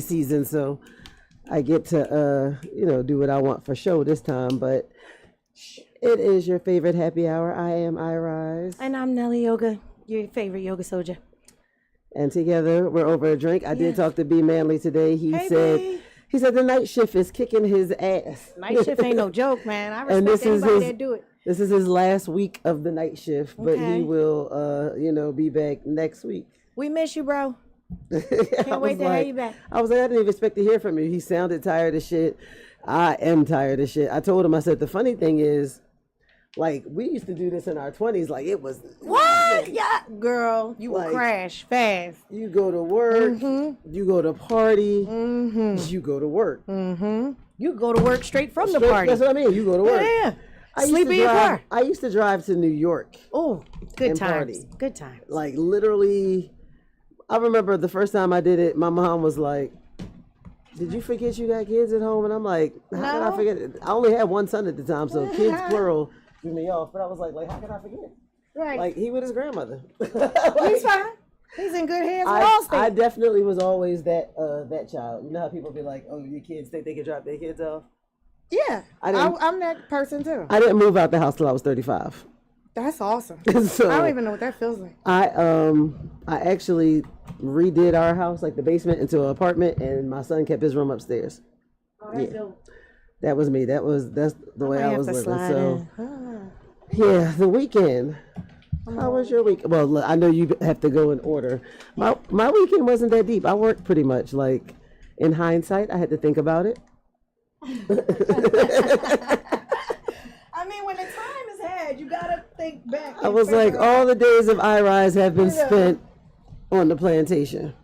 season, so I get to do what I want for show this time. But it is your favorite happy hour. I am Irize. And I'm Nelly Yoga, your favorite yoga soldier. And together we're over a drink. I did talk to B Manley today. He said the night shift is kicking his ass. Night shift ain't no joke, man. I respect anybody that do it. This is his last week of the night shift, but he will be back next week. We miss you, bro. Can't wait to have you back. I was like, I didn't even expect to hear from you. He sounded tired of shit. I am tired of shit. I told him, I said, the funny thing is, like, we used to do this in our 20s. Like, it was... What? Yeah. Girl, you will crash fast. You go to work. You go to party. You go to work. You go to work straight from the party. That's what I mean. You go to work. Yeah. Sleep in your car. I used to drive to New York. Oh, good times. Party. Good times. Like, literally... I remember the first time I did it, my mom was like, did you forget you got kids at home? And I'm like, how can I forget it? I only had one son at the time, so kids plural threw me off. But I was like, how can I forget? Right. Like, he with his grandmother. He's fine. He's in good hands with all states. I definitely was always that child. You know how people be like, oh, your kids think they can drop their kids off? Yeah. I'm that person too. I didn't move out the house till I was 35. That's awesome. So I don't even know what that feels like. I actually redid our house, like the basement, into an apartment, and my son kept his room upstairs. Oh, that's dope. That was me. That's the way I was living. So yeah, the weekend. How was your week? Well, look, I know you have to go in order. My weekend wasn't that deep. I worked pretty much. Like, in hindsight, I had to think about it. I mean, when the time is had, you gotta think back. I was like, all the days of Irize have been spent on the plantation.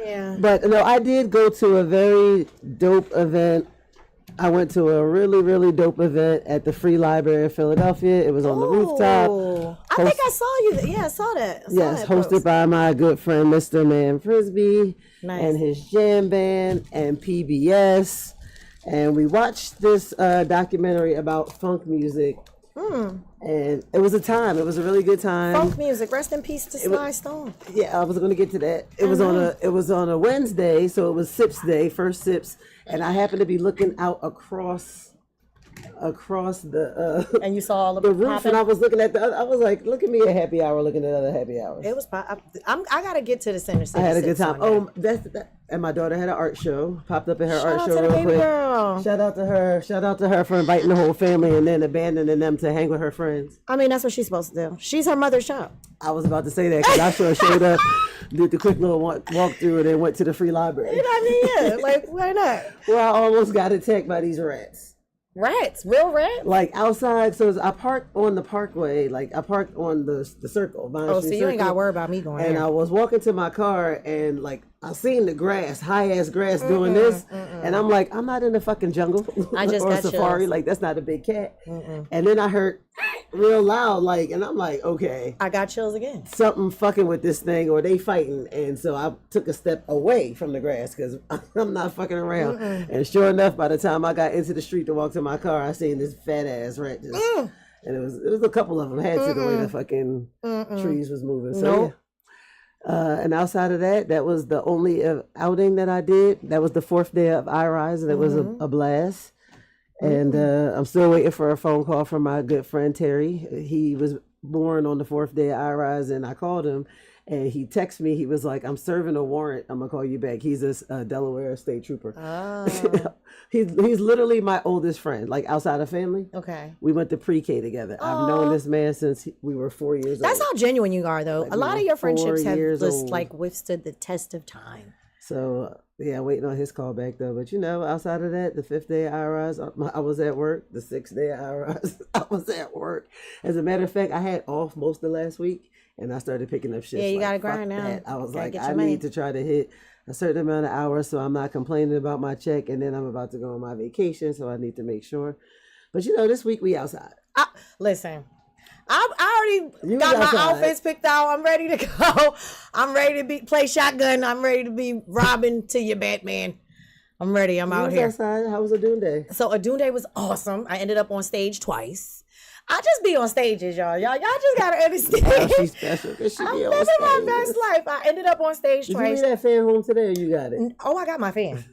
Yeah. But no, I did go to a very dope event. I went to a really, really dope event at the Free Library in Philadelphia. It was on the rooftop. I think I saw you. Yeah, I saw that. Hosted by my good friend Mr Manley and his jam band and PBS. And we watched this documentary about funk music. And it was a time. It was a really good time. Funk music. Rest in peace to Sly Stone. Yeah, I was going to get to that. It was on a Wednesday, so it was Sips Day, first Sips, and I happened to be looking out across the and you saw all of the roof, popping? and I was looking at the. I was like, look at me at happy hour, looking at other happy hours. It was. I gotta get to the center city. I had a good time. Oh, that's that. And my daughter had an art show. Popped up in her art show real quick. Girl. Shout out to her. Shout out to her for inviting the whole family and then abandoning them to hang with her friends. I mean, that's what she's supposed to do. She's her mother's child. I was about to say that because I sure showed up, did the quick little walk through, and then went to the Free Library. You know what I mean? Yeah. Like, why not? Well, I almost got attacked by these rats. Rats? Real rats? Like outside, so I parked on the parkway, like I parked on the circle. Oh, so you ain't got to worry about me going And there. I was walking to my car and like I seen the grass, high ass grass doing this. And I'm like, I'm not in the fucking jungle I just or got safari. chills. Like that's not a big cat. And then I heard real loud, like, and I'm like, okay. I got chills again. Something fucking with this thing or they fighting. And so I took a step away from the grass because I'm not fucking around. And sure enough, by the time I got into the street to walk to my car, I seen this fat ass rat just, and it was a couple of them had to the way the fucking trees was moving. So yeah. And outside of that, that was the only outing that I did. That was the 4th day of Irize, and it was a blast. And I'm still waiting for a phone call from my good friend Terry. He was born on the 4th day of Irize, and I called him, and he texted me. He was like, "I'm serving a warrant. I'm gonna call you back." He's a Delaware state trooper. Oh. He's literally my oldest friend, like outside of family. Okay. We went to pre-K together. I've known this man since we were 4 years old. That's how genuine you are, though. Like, a lot of your friendships have just old. like withstood the test of time. So yeah, waiting on his call back though. But outside of that, the 5th day of Irize, I was at work. The 6th day of Irize, I was at work. As a matter of fact, I had off most of last week, and I started picking up shifts. Yeah, you like, gotta grind now. That. I was like, I money. need to try to hit a certain amount of hours so I'm not complaining about my check, and then I'm about to go on my vacation, so I need to make sure. But this week we outside. Listen, I already got my outfits picked out. I'm ready to go. I'm ready to play shotgun. I'm ready to be Robin to your Batman. I'm ready. I'm out here. Outside. How was a Dune Day? So a Dune Day was awesome. I ended up on stage twice. I just be on stages, y'all. Y'all just gotta understand. Oh, she's special because she I'm be on living my stage. best life. I ended up on stage Did twice. you leave that fan home today or you got it? Oh, I got my fan.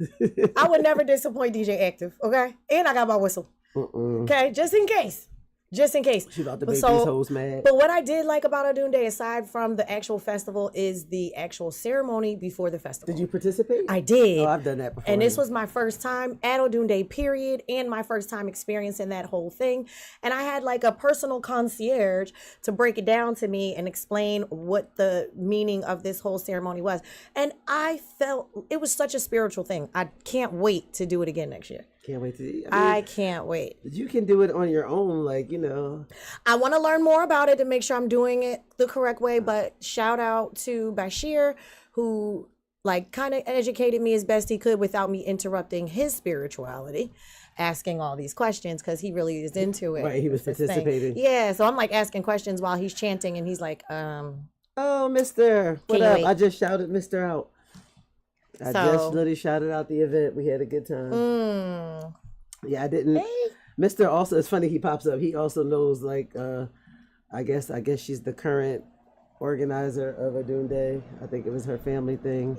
I would never disappoint DJ Active, okay? And I got my whistle. Okay, just in case. Just in case. She about to make these hoes mad. But what I did like about Adune Day, aside from the actual festival, is the actual ceremony before the festival. Did you participate? I did. Oh, I've done that before. And this was my first time at Adune Day, period, and my first time experiencing that whole thing. And I had like a personal concierge to break it down to me and explain what the meaning of this whole ceremony was. And I felt it was such a spiritual thing. I can't wait to do it again next year. Can't wait to. I can't wait. You can do it on your own, like, you know. I want to learn more about it to make sure I'm doing it the correct way. But shout out to Bashir, who like kind of educated me as best he could without me interrupting his spirituality, asking all these questions because he really is into it. Right, he was participating. Yeah, so I'm like asking questions while he's chanting, and he's like, "Oh, Mister, what up? I just shouted Mister out. I just literally shouted out the event. We had a good time. Yeah, I didn't. Hey. Mister also, it's funny he pops up. He also knows, like, I guess she's the current organizer of Adune Day. I think it was her family thing.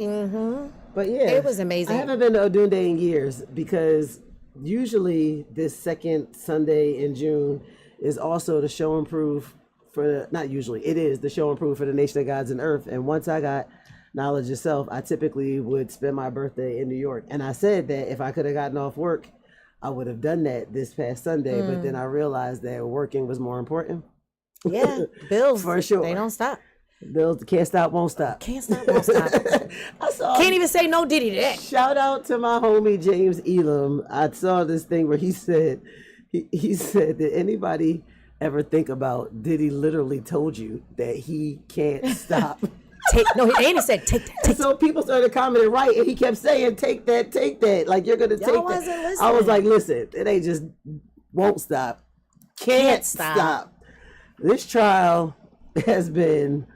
But yeah, it was amazing. I haven't been to Adune Day in years because usually this second Sunday in June is also the show and prove for not usually it is the show and prove for the Nation of Gods and Earth. And once I got knowledge itself, I typically would spend my birthday in New York. And I said that if I could have gotten off work, I would have done that this past Sunday. But then I realized that working was more important. Yeah, bills for sure. They don't stop. Bills can't stop, won't stop. Can't stop, won't stop. Can't even say no Diddy to that. Shout out to my homie James Elam. I saw this thing where he said, he said, did anybody ever think about Diddy literally told you that he can't stop? Andy said, take that. So people started commenting, right? And he kept saying, take that. Like, you're going to take that. Listening. I was like, listen, it ain't just won't stop. Can't stop. This trial has been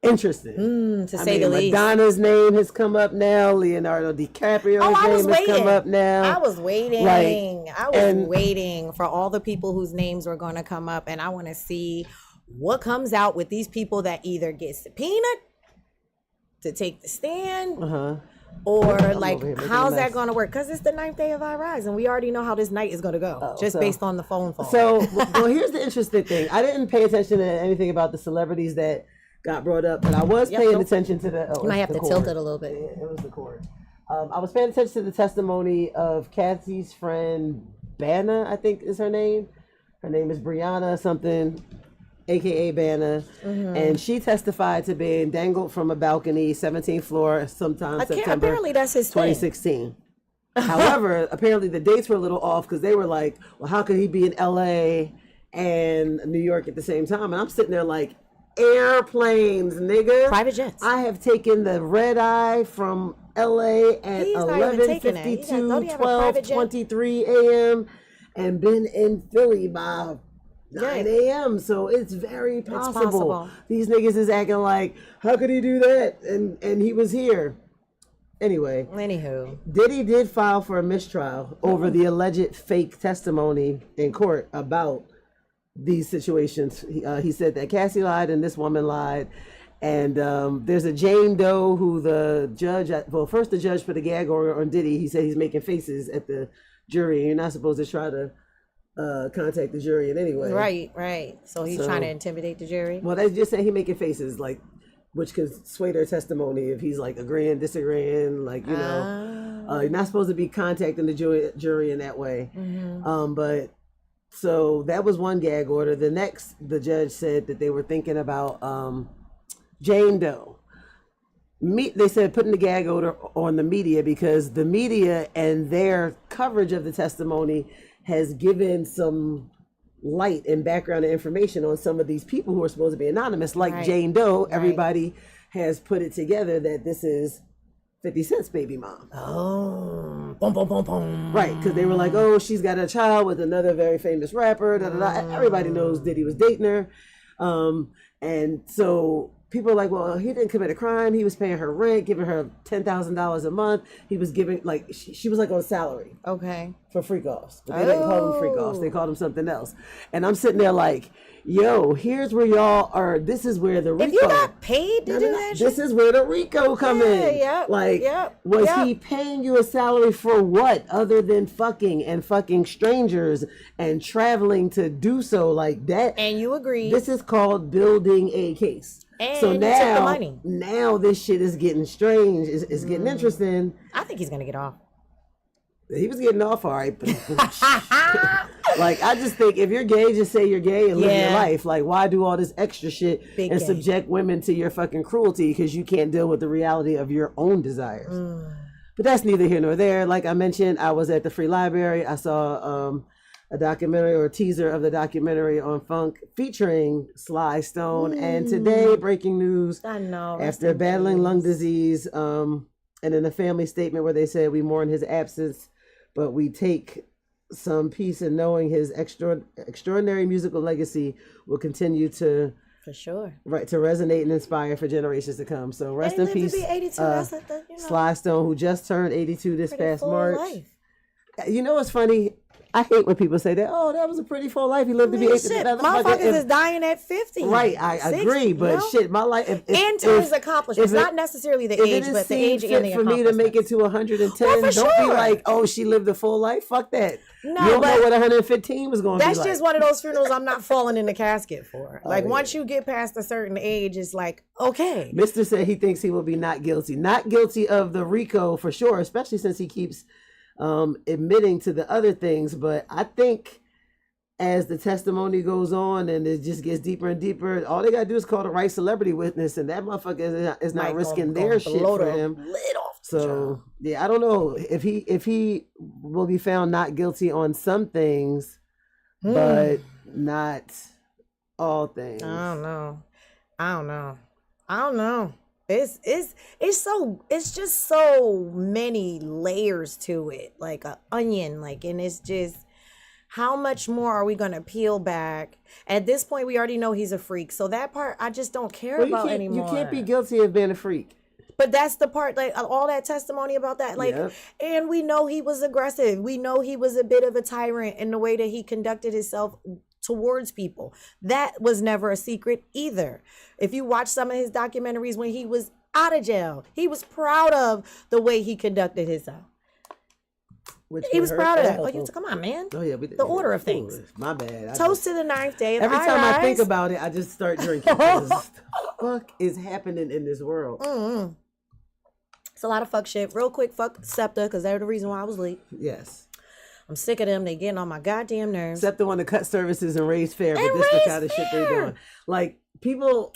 interesting. To say the least. Madonna's name has come up now. Leonardo DiCaprio's name has come up now. I was waiting. I was waiting for all the people whose names were going to come up. And I want to see what comes out with these people that either get subpoenaed to take the stand, or like how's that going to work? Because it's the 9th day of Irize, and we already know how this night is going to go, based on the phone call. So, well, here's the interesting thing. I didn't pay attention to anything about the celebrities that got brought up, but I was paying attention to the. You might have to tilt it a little bit. It was the court. I was paying attention to the testimony of Kathy's friend Banna, I think is her name. Her name is Brianna something, aka Banna, and she testified to being dangled from a balcony, 17th floor, sometime September. Apparently, that's his 2016. However, apparently the dates were a little off because they were like, "Well, how could he be in LA and New York at the same time?" And I'm sitting there like, airplanes, nigga, private jets. I have taken the red eye from LA at 11:52, 12:23 a.m. and been in Philly by 9 a.m. So it's very possible. These niggas is acting like, how could he do that? And he was here. Anywho, Diddy did file for a mistrial over the alleged fake testimony in court about these situations. He said that Cassie lied and this woman lied. And there's a Jane Doe who the judge, first the judge put a gag order on Diddy. He said he's making faces at the jury. You're not supposed to try to contact the jury in any way. Right. So he's trying to intimidate the jury? Well, they just saying he making faces, like, which could sway their testimony if he's like agreeing, disagreeing, like, you know. You're not supposed to be contacting the jury in that way. But so that was one gag order. The next, the judge said that they were thinking about Jane Doe. They said putting the gag order on the media because the media and their coverage of the testimony has given some light and background and information on some of these people who are supposed to be anonymous, like Jane Doe. Everybody has put it together that this is 50 Cent's baby mom. Oh, boom, boom, boom, boom. Right, because they were like, oh, she's got a child with another very famous rapper. Everybody knows Diddy was dating her. And so people are like, well, he didn't commit a crime. He was paying her rent, giving her $10,000 a month. He was giving, like, she was like on salary. Okay. For freak offs. But they didn't call them freak offs. They called them something else. And I'm sitting there like, yo, here's where y'all are. This is where the Rico. If you got paid to do that this is where the Rico come in. Yep, like, was he paying you a salary for what other than fucking and fucking strangers and traveling to do so like that? And you agree. This is called building a case. And so you now, took the money. Now this shit is getting strange. It's getting interesting. I think he's gonna get off. He was getting off all right, but like, I just think if you're gay, just say you're gay and live your life. Like, why do all this extra shit and subject women to your fucking cruelty because you can't deal with the reality of your own desires? But that's neither here nor there. Like I mentioned, I was at the Free Library. I saw a documentary or a teaser of the documentary on funk featuring Sly Stone. And today, breaking news, I know, after battling lung disease, and in a family statement where they said, we mourn his absence, but we take some peace in knowing his extraordinary musical legacy will continue to, for sure, to resonate and inspire for generations to come. So rest in peace, 82, Sly Stone, who just turned 82 this past March. Life. You know what's funny? I hate when people say that. Oh, that was a pretty full life. He lived to be 80. Motherfuckers is dying at 50. Right, I 60, agree, but shit, my life and to his accomplishments, not necessarily the age, but the age and the for me to make it to 110. Well, don't be like, oh, she lived a full life. Fuck that. No, you don't know what 115 was going to be like. That's just one of those funerals I'm not falling in the casket for. Like, once you get past a certain age, it's like, okay. Mr. said he thinks he will be not guilty. Not guilty of the RICO for sure, especially since he keeps admitting to the other things. But I think as the testimony goes on and it just gets deeper and deeper, all they gotta do is call the right celebrity witness, and that motherfucker is not risking their shit for him. So yeah, I don't know if he will be found not guilty on some things, but not all things. I don't know. It's just so many layers to it, like an onion, like, and it's just, how much more are we going to peel back? At this point, we already know he's a freak. So that part, I just don't care about anymore. You can't be guilty of being a freak. But that's the part, like, all that testimony about that, like, and we know he was aggressive. We know he was a bit of a tyrant in the way that he conducted himself towards people. That was never a secret either. If you watch some of his documentaries when he was out of jail, he was proud of the way he conducted himself. He was proud of that. Like, come on, man. Oh yeah, the order of things. My bad. Toast to the 9th day of Every time Irize. I think about it, I just start drinking. What the fuck is happening in this world? Mm-hmm. It's a lot of fuck shit. Real quick, fuck SEPTA, because they're the reason why I was late. Yes. I'm sick of them. They getting on my goddamn nerves. SEPTA want to cut services and raise fare, but this is the kind of shit they're doing. Like, people...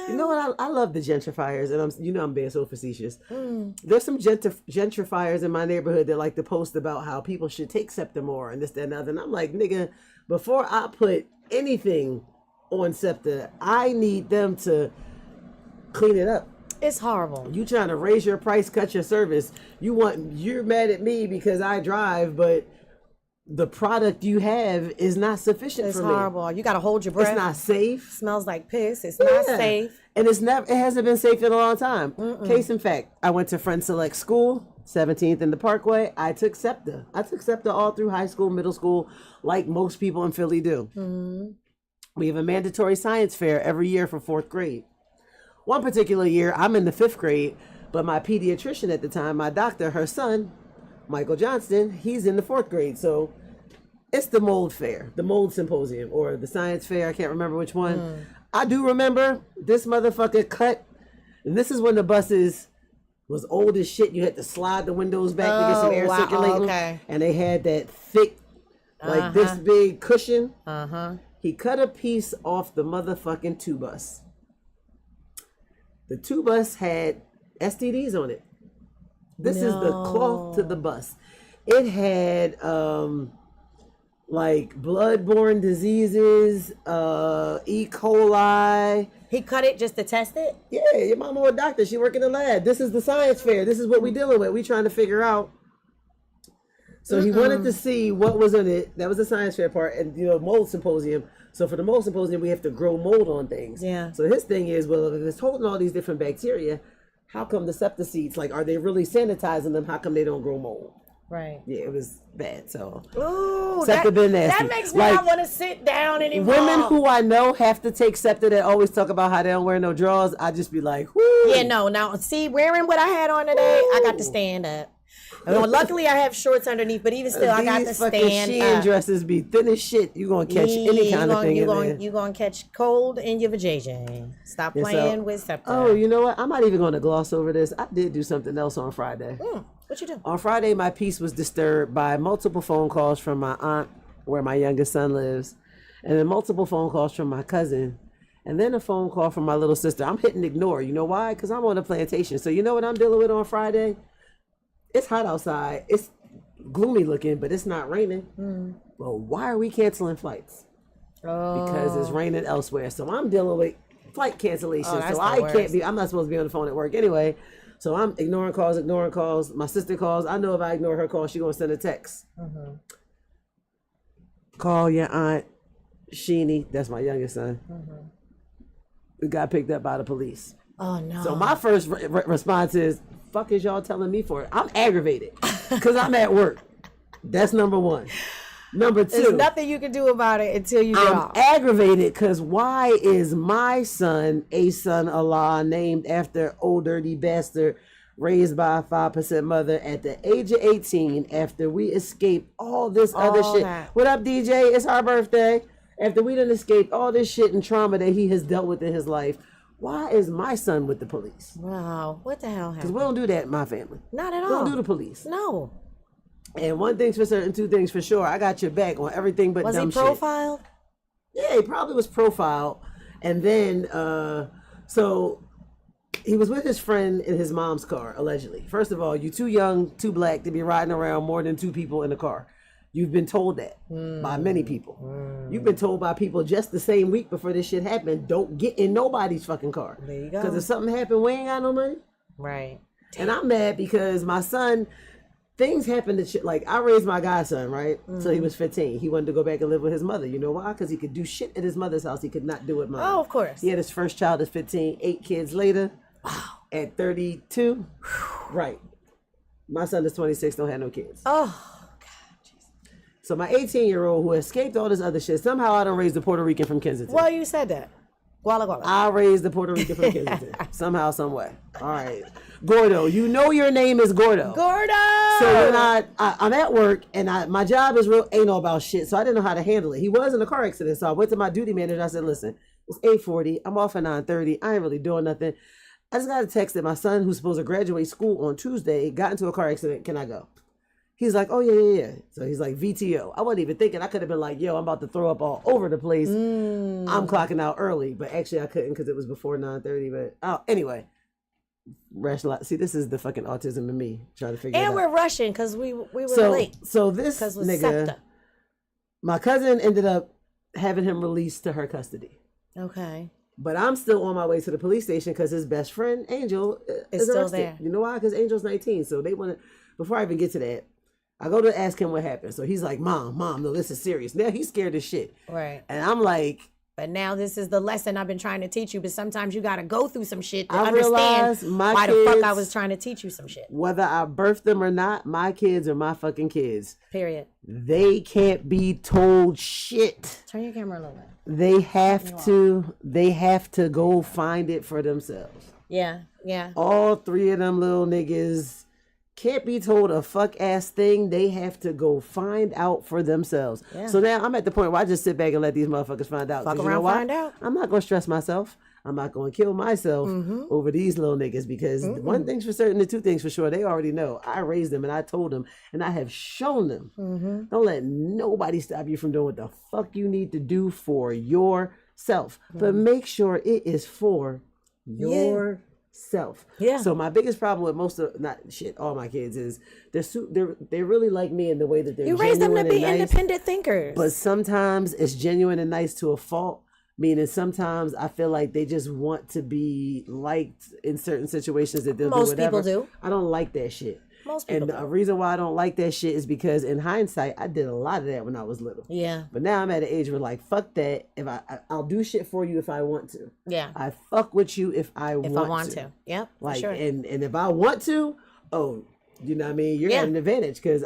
You know what? I love the gentrifiers, and I'm being so facetious. There's some gentrifiers in my neighborhood that like to post about how people should take SEPTA more and this, that, and other. And I'm like, nigga, before I put anything on SEPTA, I need them to clean it up. It's horrible. You trying to raise your price, cut your service. You're mad at me because I drive, but the product you have is not sufficient for me. It's horrible. You got to hold your breath. It's not safe. It smells like piss. It's not safe. And it hasn't been safe in a long time. Case in fact, I went to Friend Select School, 17th in the Parkway. I took SEPTA. I took SEPTA all through high school, middle school, like most people in Philly do. We have a mandatory science fair every year for 4th grade. One particular year, I'm in the 5th grade, but my pediatrician at the time, my doctor, her son, Michael Johnston, he's in the 4th grade. So it's the mold fair, the mold symposium, or the science fair. I can't remember which one. I do remember this motherfucker cut. And this is when the buses was old as shit. You had to slide the windows back to get some air circulating. Okay. And they had that thick, like this big cushion. He cut a piece off the motherfucking 2-bus. The 2-bus had STDs on it. This is the cloth to the bus. It had like bloodborne diseases, E. coli. He cut it just to test it? Yeah, your mama a doctor. She work in the lab. This is the science fair. This is what we dealing with. We trying to figure out. So he wanted to see what was in it. That was the science fair part, and mold symposium. So for the mold symposium, we have to grow mold on things. Yeah. So his thing is, well, if it's holding all these different bacteria, how come the septic seats, like, are they really sanitizing them? How come they don't grow mold? Right. Yeah, it was bad. So ooh, septic been nasty. That makes me like, not want to sit down anymore. Women who I know have to take septic that always talk about how they don't wear no drawers. I just be like, whoo. Yeah, no. Now, see, wearing what I had on today, I got to stand up. Well, luckily, I have shorts underneath, but even still, I got to stand Shein up. dresses be thin as shit. You gonna catch any kind of thing in there. You gonna catch cold in your vajayjay. Stop playing with septic. Oh, you know what? I'm not even gonna gloss over this. I did do something else on Friday. What you do? On Friday, my peace was disturbed by multiple phone calls from my aunt, where my youngest son lives, and then multiple phone calls from my cousin, and then a phone call from my little sister. I'm hitting ignore. You know why? Because I'm on a plantation. So you know what I'm dealing with on Friday? It's hot outside. It's gloomy looking, but it's not raining. Well, why are we canceling flights? Because it's raining elsewhere. So I'm dealing with flight cancellation. So I can't be, I'm not supposed to be on the phone at work anyway. So I'm ignoring calls. My sister calls. I know if I ignore her call, she's going to send a text. Call your aunt, Sheenie. That's my youngest son. We got picked up by the police. Oh, no. So my first response is, fuck is y'all telling me for it? I'm aggravated because I'm at work. That's number one. Number two. There's nothing you can do about it until you get off. I'm aggravated because why is my son a son-in-law named after old dirty bastard raised by a 5% mother at the age of 18 after we escaped all this other shit? What up, DJ? It's our birthday. After we done escaped all this shit and trauma that he has dealt with in his life, why is my son with the police? Wow, what the hell happened? Because we don't do that in my family. Not at all. We don't do the police. No. And one thing's for certain, two things for sure. I got your back on everything but dumb shit. Was he profiled? Yeah, he probably was profiled. And then, so he was with his friend in his mom's car, allegedly. First of all, you're too young, too black to be riding around more than two people in a car. You've been told that by many people. You've been told by people just the same week before this shit happened, don't get in nobody's fucking car. There you go. Because if something happened, we ain't got no money. Right. And I'm mad because my son, things happen to shit. Like, I raised my godson, right? So he was 15. He wanted to go back and live with his mother. You know why? Because he could do shit at his mother's house he could not do at mine. Oh, of course. He had his first child at 15, 8 kids later. Wow. At 32. Right. My son is 26, don't have no kids. Oh. So my 18-year-old who escaped all this other shit, somehow I done raised a Puerto Rican from Kensington. Well, you said that. Guala guala. I raised the Puerto Rican from Kensington. Somehow, some way. All right. Gordo. You know your name is Gordo. Gordo! So when I'm at work and my job is real anal about shit, so I didn't know how to handle it. He was in a car accident, so I went to my duty manager. I said, listen, it's 8:40. I'm off at 9:30. I ain't really doing nothing. I just got a text that my son, who's supposed to graduate school on Tuesday, got into a car accident. Can I go? He's like, oh, yeah. So he's like, VTO. I wasn't even thinking. I could have been like, yo, I'm about to throw up all over the place. I'm clocking out early. But actually, I couldn't because it was before 9:30. But anyway. Rationalize. See, this is the fucking autism in me trying to figure it out. And we're rushing because we were late. So this nigga, SEPTA. My cousin ended up having him released to her custody. Okay. But I'm still on my way to the police station because his best friend, Angel, is still arrested. there. You know why? Because Angel's 19. So they want to, before I even get to that, I go to ask him what happened. So he's like, Mom, no, this is serious. Now he's scared as shit. Right. And I'm like, but now this is the lesson I've been trying to teach you. But sometimes you got to go through some shit to understand why the fuck I was trying to teach you some shit. Whether I birthed them or not, my kids are my fucking kids. Period. They can't be told shit. Turn your camera a little bit. They have to go find it for themselves. Yeah. All three of them little niggas can't be told a fuck ass thing. They have to go find out for themselves. Yeah. So now I'm at the point where I just sit back and let these motherfuckers find out. Fuck around, find out. I'm not going to stress myself. I'm not going to kill myself over these little niggas because one thing's for certain, the two things for sure, they already know. I raised them and I told them and I have shown them. Don't let nobody stop you from doing what the fuck you need to do for yourself. But make sure it is for yourself. Yeah. So my biggest problem with most of all my kids is they really like me in the way that they're. You raise them to be nice, independent thinkers. But sometimes it's genuine and nice to a fault. Meaning sometimes I feel like they just want to be liked in certain situations that they'll do whatever. Most people do. I don't like that shit. Most people And the reason why I don't like that shit is because in hindsight, I did a lot of that when I was little. Yeah. But now I'm at an age where like, fuck that. If I'll do shit for you if I want to. Yeah. I fuck with you if I want to. Yep. Like, sure. and if I want to, you know what I mean? You're at an advantage because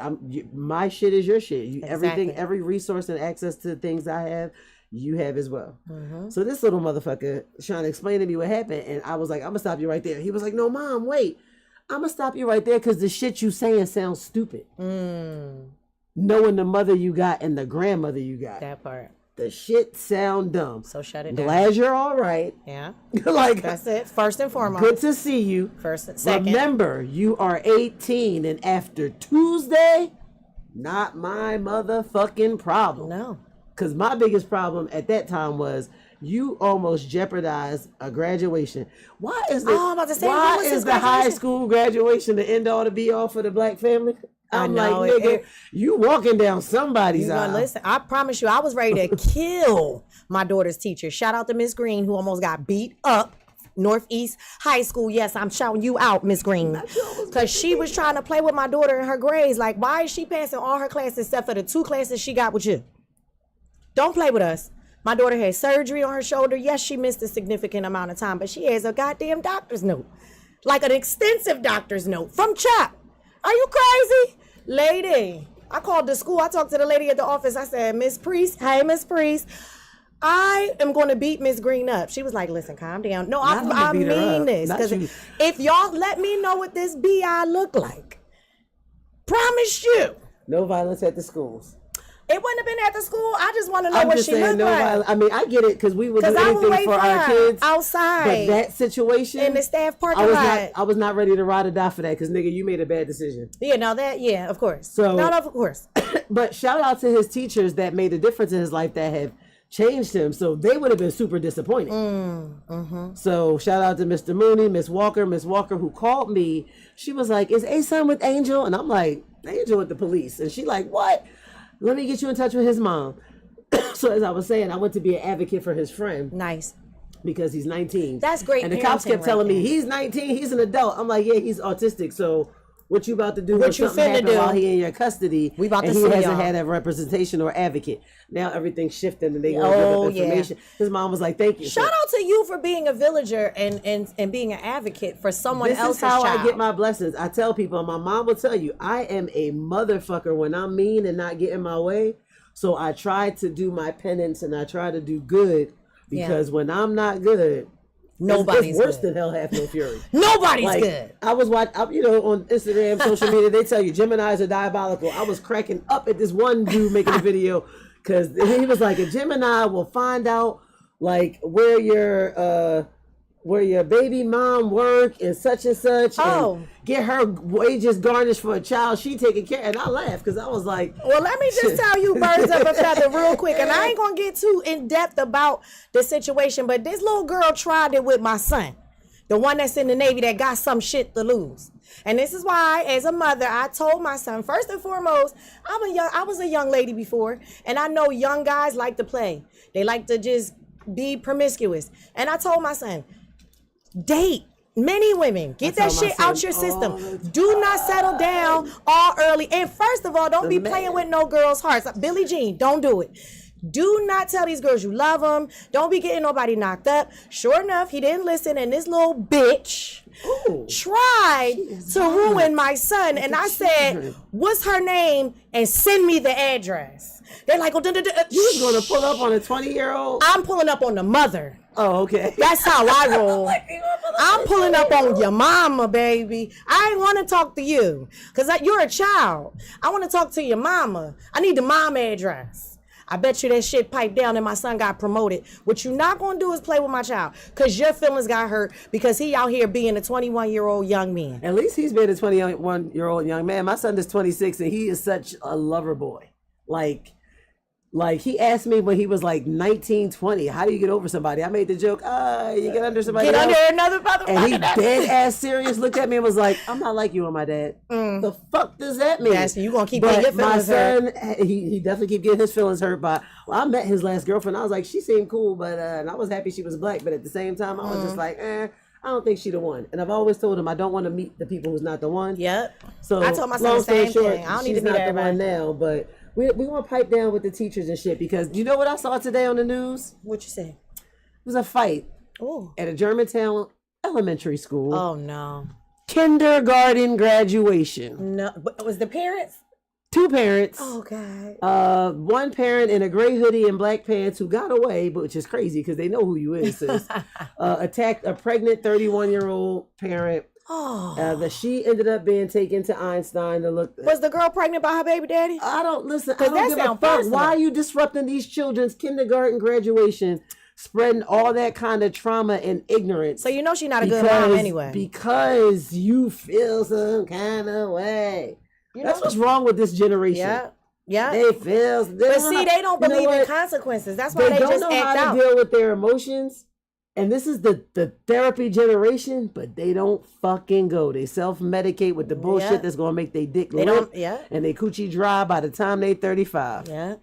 my shit is your shit. Exactly. Everything, every resource and access to things I have, you have as well. Mm-hmm. So this little motherfucker trying to explain to me what happened, and I was like, I'm gonna stop you right there. He was like, no, Mom, wait. I'm gonna stop you right there because the shit you saying sounds stupid. Knowing the mother you got and the grandmother you got. That part. The shit sound dumb. So shut it down. Glad you're all right. Yeah. Like, that's it. First and foremost. Good to see you. Second. Remember, you are 18 and after Tuesday, not my motherfucking problem. No. Because my biggest problem at that time was you almost jeopardized a graduation. Why is the high school graduation the end all to be all for the black family? I'm like, nigga, you walking down somebody's aisle. Listen, I promise you, I was ready to kill my daughter's teacher. Shout out to Miss Green, who almost got beat up. Northeast High School. Yes, I'm shouting you out, Miss Green. Because she was trying to play with my daughter in her grades. Like, why is she passing all her classes except for the 2 classes she got with you? Don't play with us. My daughter had surgery on her shoulder. Yes, she missed a significant amount of time, but she has a goddamn doctor's note. Like an extensive doctor's note from CHOP. Are you crazy? Lady, I called the school. I talked to the lady at the office. I said, Miss Priest, hey, Miss Priest, I am going to beat Miss Green up. She was like, listen, calm down. No, I mean this. Because if y'all let me know what this BI look like, promise you. No violence at the schools. It wouldn't have been at the school. I just want to know what she looked like. Violence. I mean, I get it because we would do anything for our kids outside. But that situation in the staff parking lot, I was not ready to ride or die for that because nigga, you made a bad decision. Yeah, of course. So, of course. But shout out to his teachers that made a difference in his life that have changed him. So they would have been super disappointed. So shout out to Mr. Mooney, Miss Walker who called me. She was like, "Is A-son with Angel?" And I'm like, "Angel with the police." And she like, "What? Let me get you in touch with his mom." So as I was saying, I went to be an advocate for his friend. Nice. Because he's 19. That's great. And the cops kept telling me, he's 19, he's an adult. I'm like, yeah, he's autistic. So what you about to do when something happened while he in your custody we about and to he hasn't had a representation or advocate? Now everything's shifting and they going to give up information. His mom was like, thank you. Shout out to you for being a villager and being an advocate for someone else's child. This is how I get my blessings. I tell people, and my mom will tell you, I am a motherfucker when I'm mean and not getting my way. So I try to do my penance and I try to do good because when I'm not good, nobody's it's worse than hell have no fury. Nobody's good. I was watching, on Instagram, social media, they tell you Geminis are diabolical. I was cracking up at this one dude making a video because he was like, a Gemini will find out like where your baby mom work and such and get her wages garnished for a child she taking care of. And I laughed because I was like, well, let me just tell you birds of a feather real quick, and I ain't gonna get too in depth about the situation, but this little girl tried it with my son, the one that's in the Navy that got some shit to lose. And this is why, as a mother, I told my son, first and foremost, I was a young lady before, and I know young guys like to play. They like to just be promiscuous. And I told my son, date many women. Get that shit out your system. Do not settle down all early. And first of all, don't be playing with no girls' hearts. Billie Jean, don't do it. Do not tell these girls you love them. Don't be getting nobody knocked up. Sure enough, he didn't listen, and this little bitch tried to ruin my son. And I said, what's her name? And send me the address. They're like, you was going to pull up on a 20-year-old? I'm pulling up on the mother. Oh, okay. That's how I roll. I'm pulling up on your mama, baby. I ain't want to talk to you because you're a child. I want to talk to your mama. I need the mom address. I bet you that shit piped down and my son got promoted. What you're not going to do is play with my child because your feelings got hurt because he out here being a 21-year-old young man. At least he's been a 21-year-old young man. My son is 26 and he is such a lover boy. Like he asked me when he was like 19, 20, how do you get over somebody? I made the joke, you get under somebody else. Under another motherfucker. And he dead ass serious looked at me and was like, I'm not like you and my dad. The fuck does that mean? Yes, you gonna keep getting your feelings hurt. My son, he definitely keep getting his feelings hurt by, I met his last girlfriend. I was like, she seemed cool, but and I was happy she was black. But at the same time, I was just like, I don't think she the one. And I've always told him I don't want to meet the people who's not the one. Yep. So I told my son the same thing. I don't need to she's meet not the everybody. one now, but we want to pipe down with the teachers and shit because you know what I saw today on the news? What you say? It was a fight at a Germantown elementary school. Oh no. Kindergarten graduation. No, but was the parents? 2 parents. Oh God. One parent in a gray hoodie and black pants who got away, but which is crazy because they know who you is. Sis. Attacked a pregnant 31-year-old parent. Oh. That she ended up being taken to Einstein to look. Was the girl pregnant by her baby daddy? I don't listen. I Because don't that give a sound fuck. personal. Why are you disrupting these children's kindergarten graduation, spreading all that kind of trauma and ignorance? So you know she's not a good mom anyway. Because you feel some kind of way. That's what's wrong with this generation. Yeah. Yeah. They feel. But see, they don't believe in consequences. That's why they don't just know act how out. to deal with their emotions. And this is the therapy generation, but they don't fucking go. They self-medicate with the bullshit that's going to make their dick limp and they coochie dry by the time they 35. Yeah.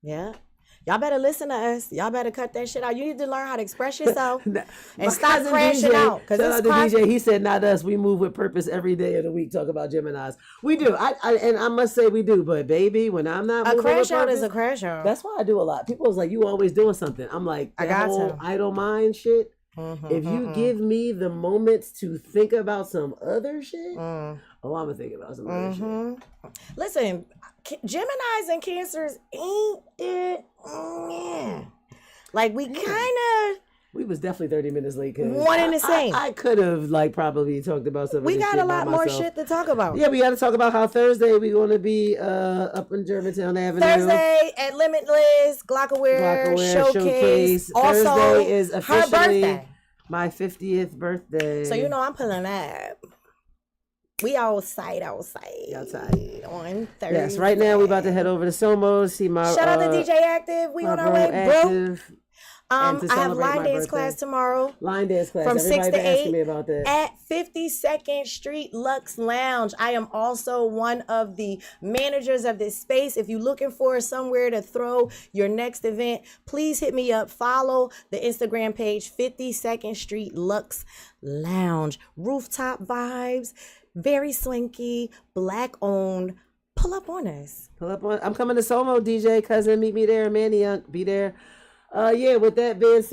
Yeah. Y'all better listen to us. Y'all better cut that shit out. You need to learn how to express yourself and stop crashing out. Shout out to DJ. He said, not us. We move with purpose every day of the week. Talk about Geminis. We do. And I must say we do. But baby, when I'm not moving crash with out purpose, is a crash out. That's why I do a lot. People was like, you always doing something. I'm like, I got to. idle mind shit. If you give me the moments to think about some other shit, I'm gonna think about some other shit. Listen, Geminis and Cancers ain't it? Like we kind of. We was definitely 30 minutes late. One and the same. I could have probably talked about something. We got a lot more shit to talk about. Yeah, we got to talk about how Thursday we're going to be up in Germantown Avenue. Thursday at Limitless Glockaware Showcase. Also, Thursday is officially her birthday. My 50th birthday. So you know I'm pulling up. We outside on Thursday. Yes, right now we're about to head over to Somo to see my shout out to DJ Active. We on our way, bro. I have line dance class tomorrow. Line dance class from Everybody 6 to 8 me about that. at 52nd Street Lux Lounge. I am also one of the managers of this space. If you're looking for somewhere to throw your next event, please hit me up. Follow the Instagram page 52nd Street Lux Lounge. Rooftop vibes, very swanky, black owned. Pull up on us. I'm coming to Somo, DJ cousin. Meet me there. Manny, be there. Yeah, with that being said.